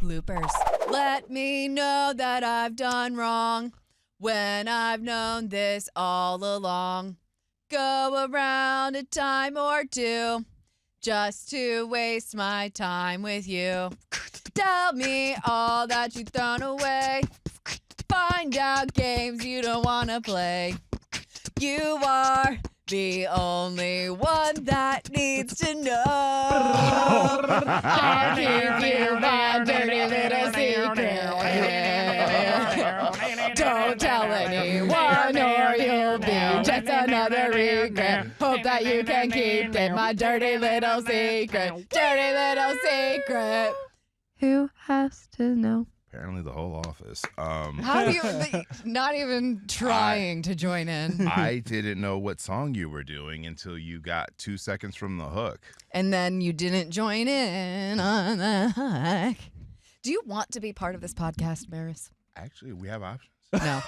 Bloopers. Let me know that I've done wrong when I've known this all along. Go around a time or two just to waste my time with you. Tell me all that you've thrown away. Find out games you don't want to play. You are the only one that needs to know. I'll give you my dirty little secret. Don't tell anyone or you'll be just another regret. Hope that you can keep it, my dirty little secret. Dirty little secret. Who has to know? Apparently the whole office. How do you, not even trying to join in. I didn't know what song you were doing until you got 2 seconds from the hook. And then you didn't join in on the hook. Do you want to be part of this podcast, Maris? Actually, we have options. No.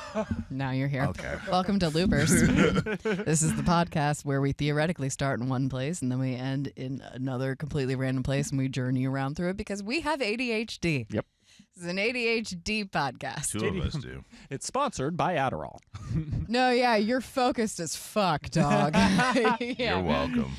Now you're here. Okay. Welcome to Loopers. This is the podcast where we theoretically start in one place and then we end in another completely random place and we journey around through it because we have ADHD. Yep. This is an ADHD podcast. Two of us do. It's sponsored by Adderall. No, yeah, you're focused as fuck, dog. Yeah. You're welcome.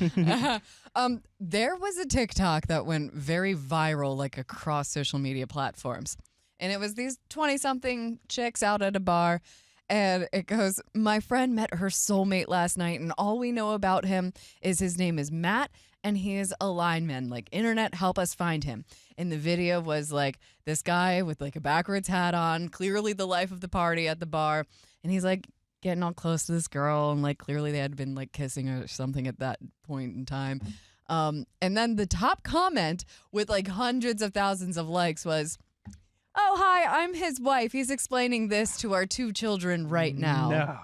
There was a TikTok that went very viral, like across social media platforms. And it was these 20-something chicks out at a bar. And it goes, my friend met her soulmate last night, and all we know about him is his name is Matt, and he is a lineman. Like, internet, help us find him. And the video was like this guy with like a backwards hat on, clearly the life of the party at the bar. And he's like getting all close to this girl, and like clearly they had been like kissing or something at that point in time. And then the top comment with like hundreds of thousands of likes was, oh, hi, I'm his wife. He's explaining this to our 2 children right now. No.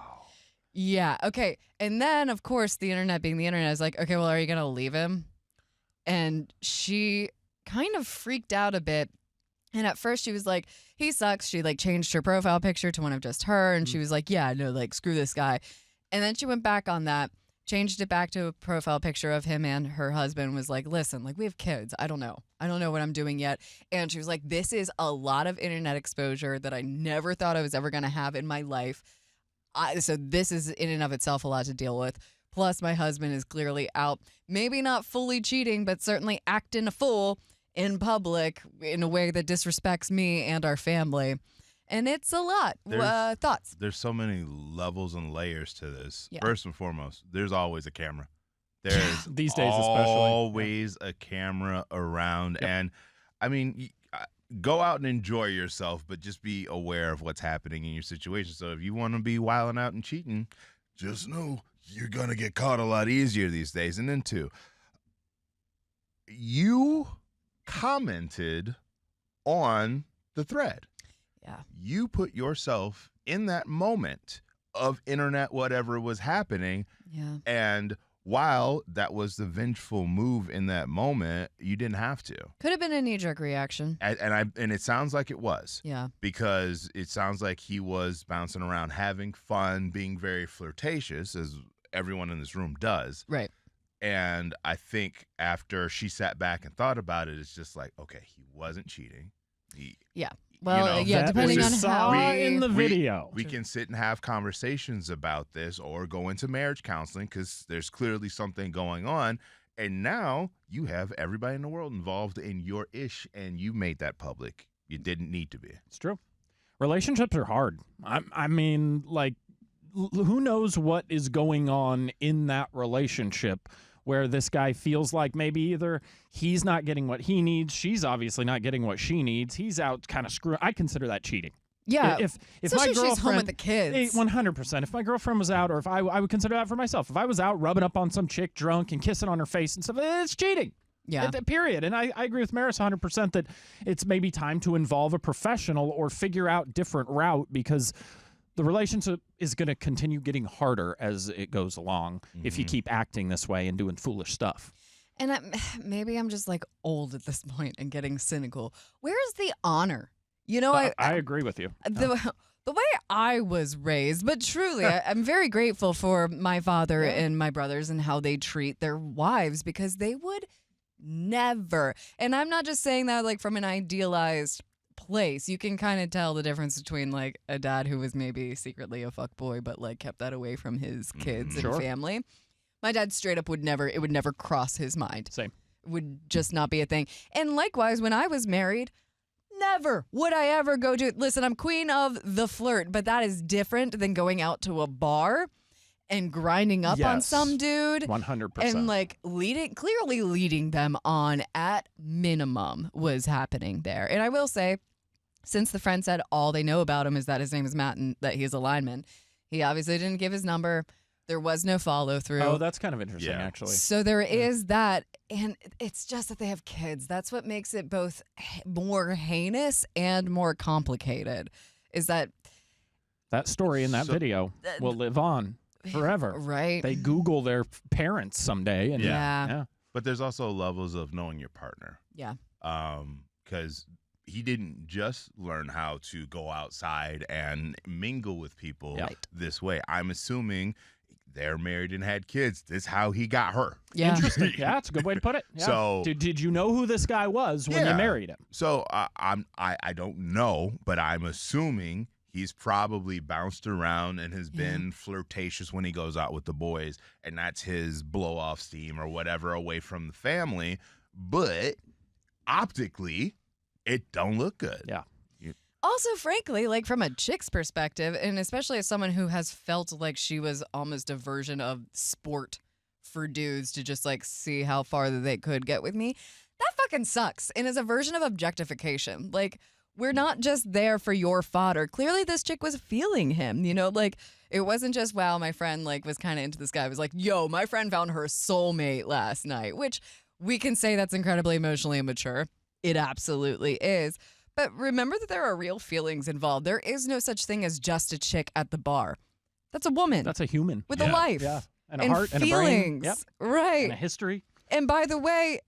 Yeah, okay. And then, of course, the internet being the internet is like, okay, well, are you going to leave him? And she kind of freaked out a bit. And at first she was like, he sucks. She like changed her profile picture to one of just her. And she was like, yeah, no, like, screw this guy. And then she went back on that, changed it back to a profile picture of him and her husband, was like, listen, like, we have kids. I don't know what I'm doing yet. And she was like, this is a lot of internet exposure that I never thought I was ever going to have in my life. So this is in and of itself a lot to deal with. Plus, my husband is clearly out, maybe not fully cheating, but certainly acting a fool in public in a way that disrespects me and our family. And it's a lot. Thoughts? There's so many levels and layers to this. Yeah. First and foremost, there's always a camera. There's These days always a camera around. Yep. And, I mean, go out and enjoy yourself, but just be aware of what's happening in your situation. So if you want to be wilding out and cheating, just know you're going to get caught a lot easier these days. And then, 2, you commented on the thread. Yeah. You put yourself in that moment of internet, whatever was happening. Yeah. And while that was the vengeful move in that moment, you didn't have to. Could have been a knee-jerk reaction. And it sounds like it was. Yeah. Because it sounds like he was bouncing around, having fun, being very flirtatious, as everyone in this room does. Right. And I think after she sat back and thought about it, it's just like, okay, he wasn't cheating. Yeah. Well, yeah, That depending we on saw how in the video. We can sit and have conversations about this or go into marriage counseling because there's clearly something going on. And now you have everybody in the world involved in your ish, and you made that public. You didn't need to be. It's true. Relationships are hard. I mean, like, who knows what is going on in that relationship where this guy feels like maybe either he's not getting what he needs, she's obviously not getting what she needs, he's out kind of screwing. I consider that cheating. Yeah. If Especially my if girlfriend, she's home with the kids. 100%. If my girlfriend was out, or if I would consider that for myself. If I was out rubbing up on some chick drunk and kissing on her face and stuff, it's cheating. Yeah. Period. And I agree with Maris 100% that it's maybe time to involve a professional or figure out different route, because the relationship is going to continue getting harder as it goes along if you keep acting this way and doing foolish stuff. And maybe I'm just like old at this point and getting cynical. Where's the honor? You know, I agree with you. The way I was raised, but truly, I'm very grateful for my father and my brothers and how they treat their wives, because they would never. And I'm not just saying that like from an idealized place. You can kind of tell the difference between like a dad who was maybe secretly a fuckboy but like kept that away from his kids and family. My dad straight up would never cross his mind. Same. Would just not be a thing. And likewise, when I was married, never would I ever go to, listen, I'm queen of the flirt, but that is different than going out to a bar and grinding up on some dude. 100%. And like clearly leading them on at minimum was happening there. And I will say, since the friend said all they know about him is that his name is Matt and that he's a lineman, he obviously didn't give his number. There was no follow through. Oh, that's kind of interesting, actually. So there is that. And it's just that they have kids. That's what makes it both more heinous and more complicated, is that story in that video will live on forever. Right. They Google their parents someday. And yeah. But there's also levels of knowing your partner. Yeah. Because he didn't just learn how to go outside and mingle with people this way. I'm assuming they're married and had kids. This is how he got her. Yeah. Interesting. Yeah, that's a good way to put it. Yeah. So did you know who this guy was when you married him? So I don't know, but I'm assuming he's probably bounced around and has been flirtatious when he goes out with the boys, and that's his blow off steam or whatever away from the family. But optically, it don't look good. Yeah. Also, frankly, like from a chick's perspective, and especially as someone who has felt like she was almost a version of sport for dudes to just like see how far that they could get with me, that fucking sucks. And is a version of objectification. Like, we're not just there for your fodder. Clearly, this chick was feeling him, you know, like it wasn't just, wow, my friend like was kind of into this guy. It was like, yo, my friend found her soulmate last night, which we can say that's incredibly emotionally immature. It absolutely is. But remember that there are real feelings involved. There is no such thing as just a chick at the bar. That's a woman. That's a human. With a life. Yeah. And a heart feelings. and a brain. Yep. Right. And a history. And by the way,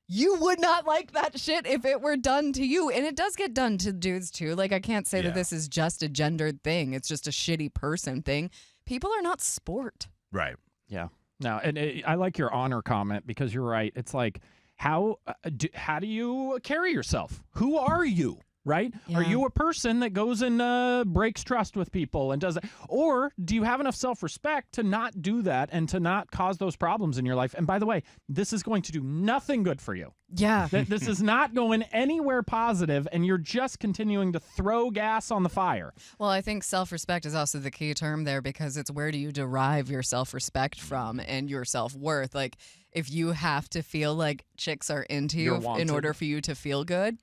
you would not like that shit if it were done to you. And it does get done to dudes too. Like, I can't say that this is just a gendered thing. It's just a shitty person thing. People are not sport. Right. Yeah. No, and I like your honor comment because you're right. It's like, how do you carry yourself? Who are you? Right? Yeah. Are you a person that goes and breaks trust with people and does that? Or do you have enough self-respect to not do that and to not cause those problems in your life? And by the way, this is going to do nothing good for you. Yeah. This is not going anywhere positive, and you're just continuing to throw gas on the fire. Well, I think self-respect is also the key term there, because it's where do you derive your self-respect from and your self-worth. Like, if you have to feel like chicks are into you in order for you to feel good,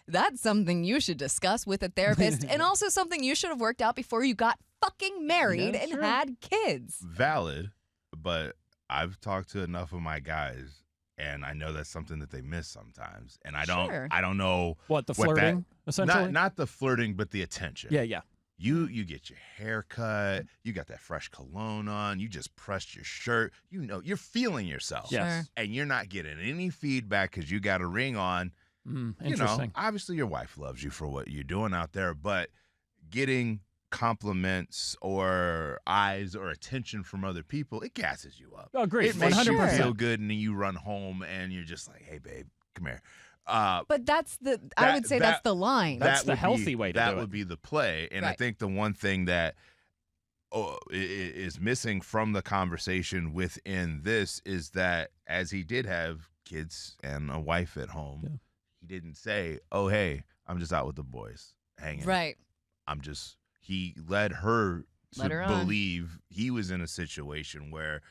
that's something you should discuss with a therapist, and also something you should have worked out before you got fucking married and had kids. Valid, but I've talked to enough of my guys, and I know that's something that they miss sometimes. And I don't know what the flirting, essentially. Not the flirting, but the attention. Yeah. You get your hair cut, you got that fresh cologne on, you just pressed your shirt, you know, you're feeling yourself. Yes. And you're not getting any feedback because you got a ring on. Interesting. You know, obviously your wife loves you for what you're doing out there, but getting compliments or eyes or attention from other people, it gasses you up. Oh, great. It makes 100%. you feel good, and then you run home and you're just like, hey, babe, come here. But that's I would say that's the line. That's the healthy way to do it. That would be the play. And I think the one thing that is missing from the conversation within this is that, as he did have kids and a wife at home, he didn't say, oh, hey, I'm just out with the boys hanging. Right. He led her to on. believe he was in a situation where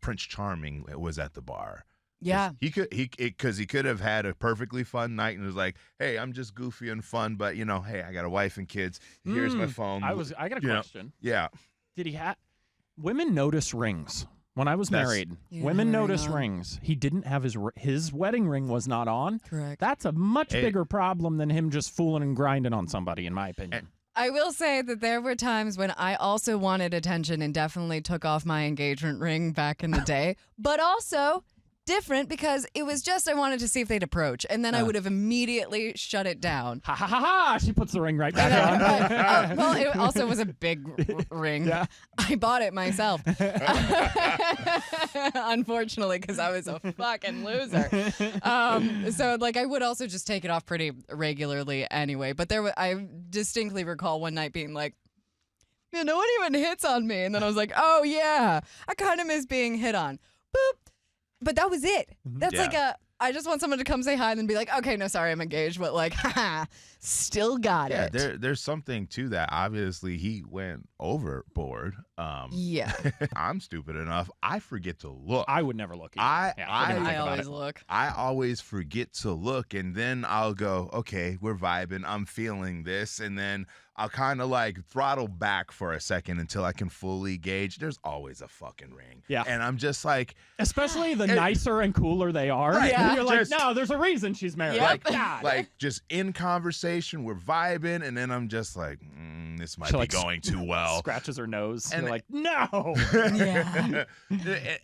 Prince Charming was at the bar. Yeah. He could have had a perfectly fun night and was like, hey, I'm just goofy and fun, but you know, hey, I got a wife and kids. Here's my phone. I got a question. Yeah. Did he have women notice rings? When I was married, women notice rings. He didn't have his wedding ring was not on. Correct. That's a much bigger problem than him just fooling and grinding on somebody, in my opinion. I will say that there were times when I also wanted attention and definitely took off my engagement ring back in the day, but also different because it was just I wanted to see if they'd approach, and then I would have immediately shut it down. Ha ha ha ha! She puts the ring right back on. Well, it also was a big ring. Yeah. I bought it myself. Unfortunately, because I was a fucking loser. So like I would also just take it off pretty regularly anyway. But I distinctly recall one night being like, yeah, no one even hits on me. And then I was like, oh yeah, I kind of miss being hit on. Boop. But that was it. That's like I just want someone to come say hi and then be like, okay, no, sorry, I'm engaged, but like, haha, still got it. There's something to that. Obviously, he went overboard. Yeah. I'm stupid enough. I forget to look. I would never look. Either. I always look. I always forget to look, and then I'll go, okay, we're vibing. I'm feeling this, and then I'll kind of like throttle back for a second until I can fully gauge. There's always a fucking ring. Yeah. And I'm just like, especially the nicer and cooler they are. Right. Yeah. You're like, no, there's a reason she's married. Yep. Like, just in conversation, we're vibing, and then I'm just like, this might be going too well. Scratches her nose. And you're like, no. Yeah.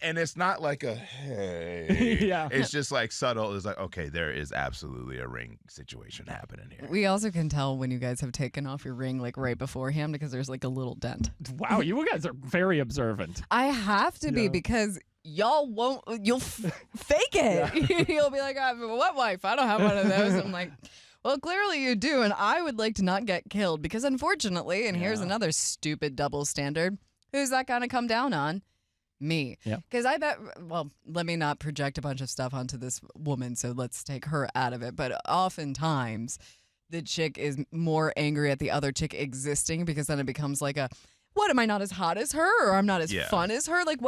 And it's not like a hey. Yeah. It's just like subtle. It's like, okay, there is absolutely a ring situation happening here. We also can tell when you guys have taken off your ring like right beforehand because there's like a little dent. Wow, you guys are very observant. I have to be because y'all won't, you'll fake it. You'll be like, I have a wet wife. I don't have one of those. I'm like, well, clearly you do. And I would like to not get killed because unfortunately, and here's another stupid double standard, who's that going to come down on? Me. Yeah. Because I bet, well, let me not project a bunch of stuff onto this woman. So let's take her out of it. But oftentimes, the chick is more angry at the other chick existing because then it becomes like a, what, am I not as hot as her or I'm not as fun as her? Like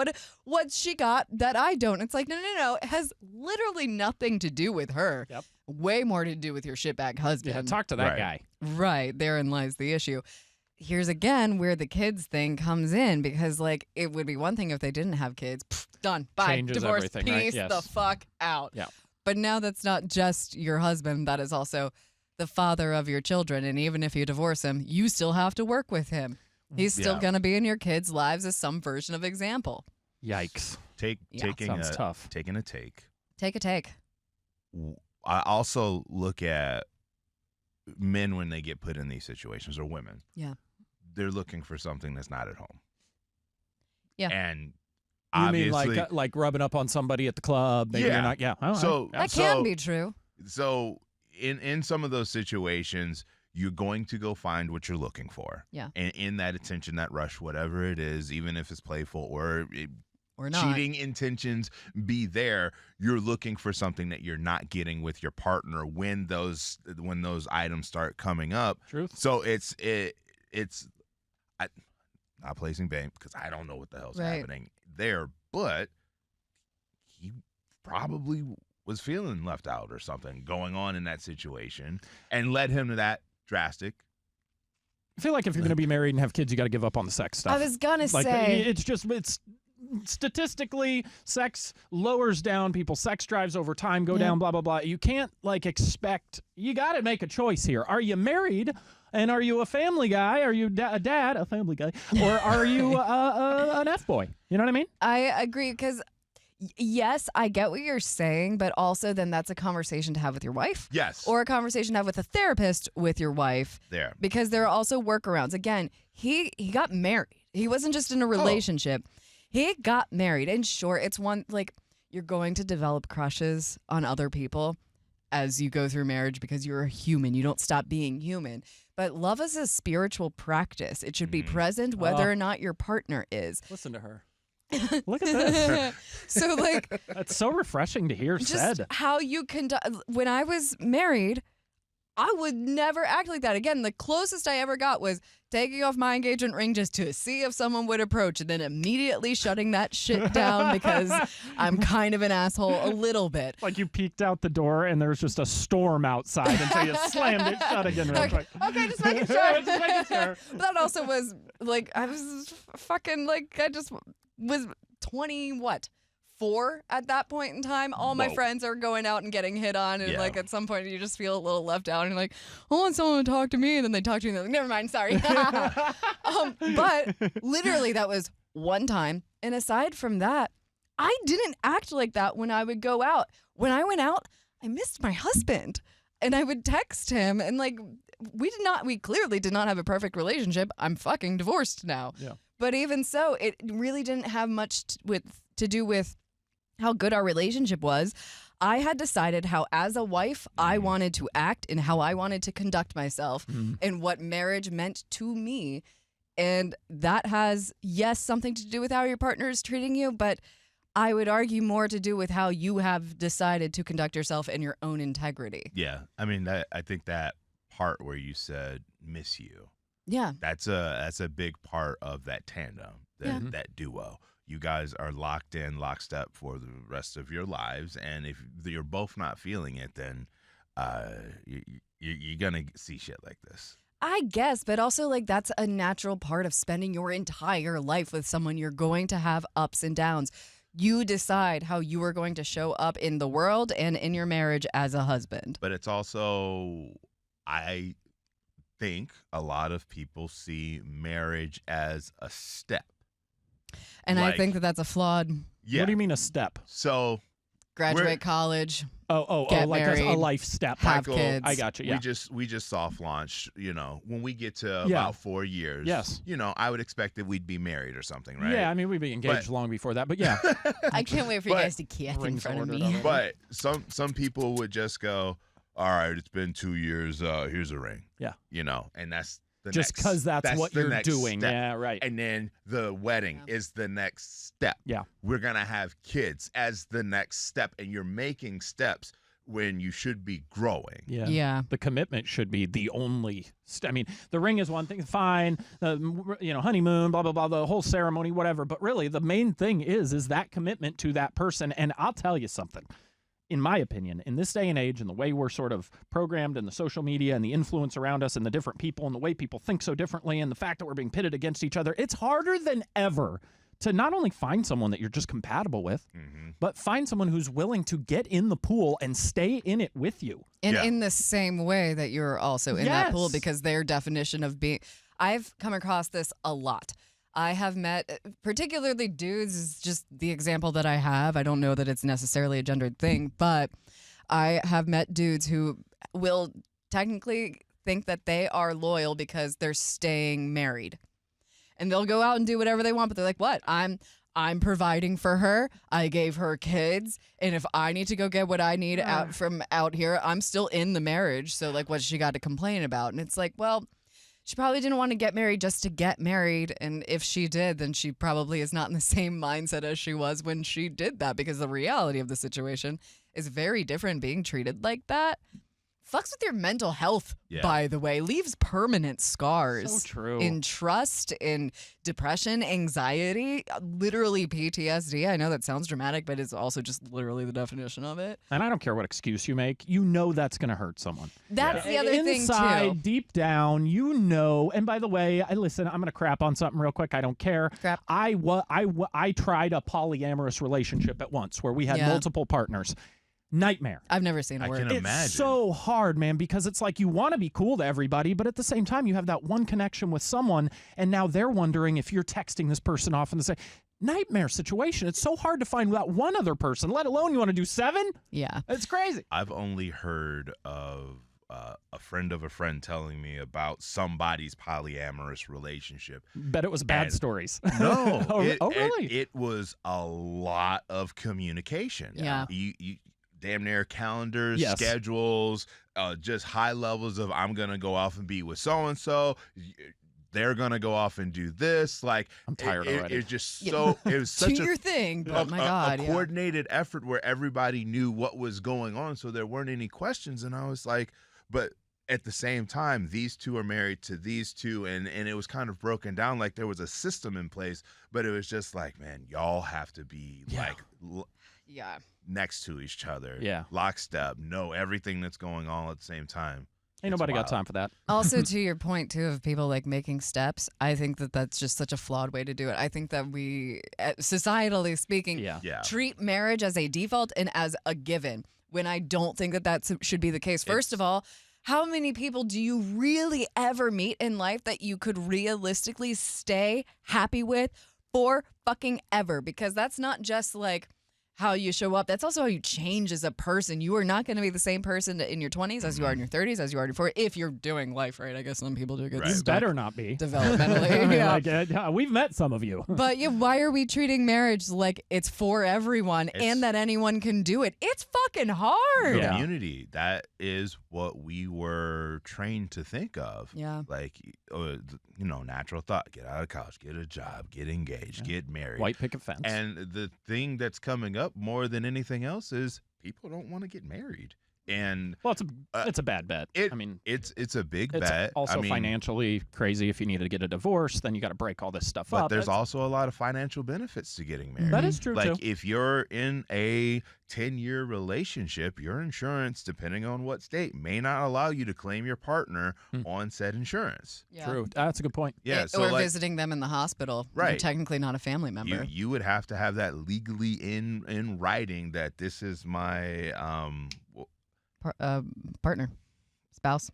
what's she got that I don't? It's like, no. It has literally nothing to do with her. Yep. Way more to do with your shitbag husband. Yeah, talk to that guy. Right. Therein lies the issue. Here's again where the kids thing comes in because like it would be one thing if they didn't have kids. Pfft, done. Bye. Changes Divorce. everything, Peace right? Yes. the fuck out. Yeah. But now that's not just your husband. That is also the father of your children. And even if you divorce him, you still have to work with him. He's still going to be in your kids' lives as some version of example. Yikes. Sounds tough. Taking a take. Take a take. I also look at men when they get put in these situations, or women. Yeah. They're looking for something that's not at home. Yeah. And You obviously, mean like rubbing up on somebody at the club? Maybe you're not. Yeah. All right. So That can be true. So in some of those situations, you're going to go find what you're looking for. Yeah. And in that attention, that rush, whatever it is, even if it's playful or not. cheating intentions be there, you're looking for something that you're not getting with your partner when those items start coming up. Truth. So it's not placing blame because I don't know what the hell's happening there, but he probably was feeling left out or something going on in that situation and led him to that drastic. I feel like if you're going to be married and have kids, you got to give up on the sex stuff. I was going to like, say. It's statistically, sex lowers down people's sex drives over time, go down, blah, blah, blah. You can't expect, you got to make a choice here. Are you married? And are you a family guy? Are you a dad, a family guy? Or are you an F-boy? You know what I mean? I agree because, yes, I get what you're saying, but also then that's a conversation to have with your wife. Yes. Or a conversation to have with a therapist with your wife. There. Because there are also workarounds. Again, he got married. He wasn't just in a relationship. He got married. And sure, it's one, like, you're going to develop crushes on other people as you go through marriage because you're a human. You don't stop being human. But love is a spiritual practice. It should be present whether or not your partner is. Listen to her. Look at this. So, like, that's so refreshing to hear just said. how you conduct. When I was married, I would never act like that. Again, the closest I ever got was taking off my engagement ring just to see if someone would approach and then immediately shutting that shit down because I'm kind of an asshole a little bit. Like you peeked out the door and there's just a storm outside until you slammed it shut again real quick. Okay, just making sure. Just making sure. But that also was like, I was fucking like, I just was 24 at that point in time. All my friends are going out and getting hit on, and like at some point you just feel a little left out, and you're like, I want someone to talk to me, and then they talk to you, and they're like, never mind, sorry. But literally that was one time, and aside from that, I didn't act like that when I would go out. When I went out, I missed my husband. And I would text him, and like we clearly did not have a perfect relationship. I'm fucking divorced now. Yeah. But even so, it really didn't have much to do with how good our relationship was. I had decided how, as a wife, I wanted to act and how I wanted to conduct myself and what marriage meant to me. And that has, yes, something to do with how your partner is treating you, but I would argue more to do with how you have decided to conduct yourself and your own integrity. Yeah. I mean, I think that part where you said miss you, Yeah. that's a big part of that tandem, that duo. You guys are locked in, lockstep for the rest of your lives. And if you're both not feeling it, then you're going to see shit like this. I guess, but also like that's a natural part of spending your entire life with someone. You're going to have ups and downs. You decide how you are going to show up in the world and in your marriage as a husband. But it's also, I think a lot of people see marriage as a step. And Like, I think that that's a flawed. Yeah. What do you mean a step? So Graduate college, Like married, a life step. have Michael, kids. I got you. Yeah. we just soft launched, when we get to about 4 years, Yes. I would expect that we'd be married or something, right? Yeah, I mean, we'd be engaged long before that, but yeah. I can't wait for you But- guys to kiss in Rings front of ordered me. over. But some people would just go, all right, it's been 2 years, here's a ring. Yeah. And that's the Just next, because that's what the you're next doing. step. Yeah, right. And then the wedding is the next step. Yeah. We're going to have kids as the next step. And you're making steps when you should be growing. Yeah. Yeah. The commitment should be the only. I mean, the ring is one thing, fine. Honeymoon, blah blah blah, the whole ceremony, whatever. But really, the main thing is that commitment to that person. And I'll tell you something. In my opinion, in this day and age, and the way we're sort of programmed in the social media and the influence around us and the different people and the way people think so differently and the fact that we're being pitted against each other, it's harder than ever to not only find someone that you're just compatible with, but find someone who's willing to get in the pool and stay in it with you. And Yeah. in the same way that you're also in that pool, Yes. because their definition of being, I've come across this a lot. I have met, particularly dudes is just the example that I have. I don't know that it's necessarily a gendered thing, but I have met dudes who will technically think that they are loyal because they're staying married. And they'll go out and do whatever they want, but they're like, what? I'm providing for her. I gave her kids. And if I need to go get what I need out from out here, I'm still in the marriage. So like, what's she got to complain about? And it's like, well, she probably didn't want to get married just to get married. And if she did, then she probably is not in the same mindset as she was when she did that, because the reality of the situation is very different. Being treated like that fucks with your mental health, Yeah. by the way, leaves permanent scars. So true. In trust, in depression, anxiety, literally PTSD. I know that sounds dramatic, but it's also just literally the definition of it. And I don't care what excuse you make. You know that's going to hurt someone. That's the other thing, Inside, too. deep down, you know. And by the way, listen, I'm going to crap on something real quick. I don't care. Crap. I tried a polyamorous relationship at once where we had Yeah. multiple partners. Nightmare. I've never seen a I word. can imagine. It's so hard, man, because it's like you want to be cool to everybody, but at the same time, you have that one connection with someone, and now they're wondering if you're texting this person off and they say, nightmare situation. It's so hard to find that one other person, let alone you want to do 7? Yeah. It's crazy. I've only heard of a friend of a friend telling me about somebody's polyamorous relationship. Bet it was bad And- stories. No. Oh, really? It was a lot of communication. Yeah. You damn near calendars, Yes. schedules, just high levels of I'm going to go off and be with so-and-so. They're going to go off and do this. Like, I'm tired already. It's just Yeah. so, it was such Do a your thing, but my God. a yeah. coordinated effort where everybody knew what was going on, so there weren't any questions. And I was like, but at the same time, these two are married to these two, and it was kind of broken down like there was a system in place, but it was just like, man, y'all have to be Yeah. like Yeah. next to each other, Yeah. lockstep, know everything that's going on at the same time. Ain't It's nobody wild. got time for that. Also, to your point, too, of people like making steps, I think that that's just such a flawed way to do it. I think that we, societally speaking, Yeah. Yeah. treat marriage as a default and as a given, when I don't think that that should be the case. First of all, how many people do you really ever meet in life that you could realistically stay happy with for fucking ever, because that's not just like how you show up. That's also how you change as a person. You are not going to be the same person in your 20s as you are in your 30s, as you are in your 40s, if you're doing life right. I guess some people do get You stuck better not be. developmentally. Yeah. Like, we've met some of you. But yeah, why are we treating marriage like it's for everyone and that anyone can do it? It's fucking hard. Yeah. Community. That is what we were trained to think of. Yeah. Like, natural thought. Get out of college, get a job, get engaged, get married. White picket fence. And the thing that's coming up more than anything else is people don't want to get married. And well, it's a bad bet. It's a big it's bet. Also financially crazy. If you need to get a divorce, then you got to break all this stuff up. But there's also a lot of financial benefits to getting married. That is true, like, too. if you're in a 10-year relationship, your insurance, depending on what state, may not allow you to claim your partner on said insurance. Yeah. True. That's a good point. Yeah. Or visiting them in the hospital. Right. You're technically not a family member. You would have to have that legally in writing that this is my Partner. Spouse.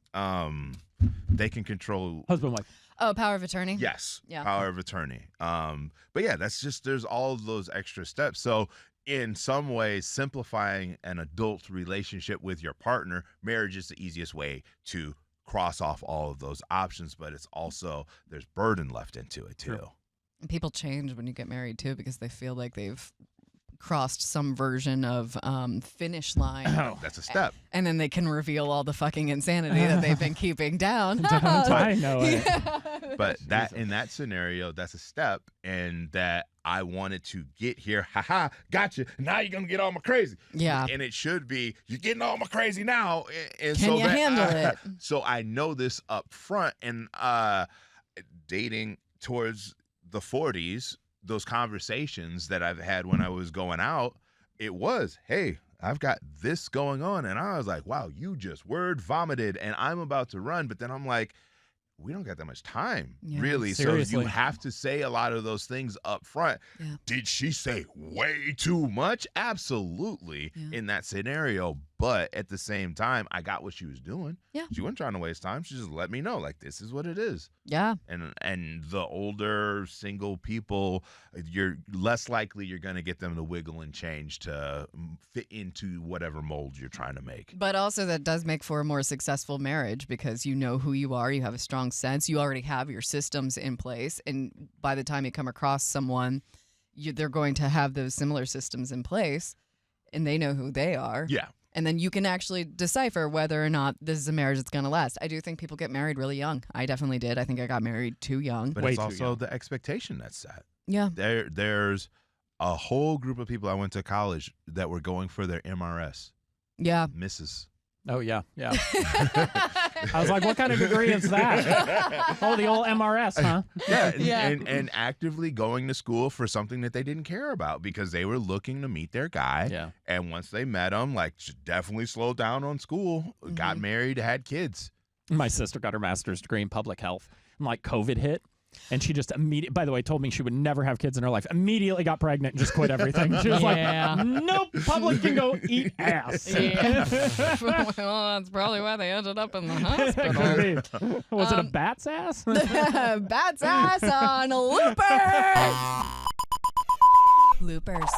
they can control Husband, wife. Oh, power of attorney? Yes. Yeah. Power of attorney. But yeah, that's just, there's all of those extra steps. So in some ways, simplifying an adult relationship with your partner, marriage is the easiest way to cross off all of those options, but it's also, there's burden left into it too. True. And people change when you get married too, because they feel like they've crossed some version of finish line. Oh, That's a step. And then they can reveal all the fucking insanity that they've been keeping down. I know it. Yeah. But that, in that scenario, that's a step, and that I wanted to get here. Haha, gotcha. Now you're gonna get all my crazy. Yeah. And it should be, you're getting all my crazy now. And Can so you that handle it? So I know this up front, and dating towards the 40s, those conversations that I've had when I was going out, it was, hey, I've got this going on. And I was like, wow, you just word vomited and I'm about to run. But then I'm like, we don't got that much time, Yeah. really. Seriously. So you have to say a lot of those things up front. Yeah. Did she say way too much? Absolutely, Yeah. in that scenario. But at the same time, I got what she was doing. Yeah. She wasn't trying to waste time. She just let me know, like, this is what it is. Yeah. And the older single people, you're less likely you're going to get them to wiggle and change to fit into whatever mold you're trying to make. But also that does make for a more successful marriage, because you know who you are, you have a strong sense, you already have your systems in place, and by the time you come across someone, they're going to have those similar systems in place, and they know who they are. Yeah. And then you can actually decipher whether or not this is a marriage that's going to last. I do think people get married really young. I definitely did. I think I got married too young. But Way it's too also young. the expectation that's set. Yeah. There's a whole group of people I went to college that were going for their MRS. Yeah. Mrs. Oh, yeah. Yeah. I was like, what kind of degree is that? Oh, the old MRS, huh? Yeah, Yeah. And actively going to school for something that they didn't care about because they were looking to meet their guy. Yeah. And once they met him, like, definitely slowed down on school, got married, had kids. My sister got her master's degree in public health, and like COVID hit. And she just immediately, by the way, told me she would never have kids in her life. Immediately got pregnant and just quit everything. She was Yeah. like, nope, public can go eat ass. Yeah. Well, that's probably why they ended up in the hospital. Was it a bat's ass? Bat's ass on loopers. Loopers.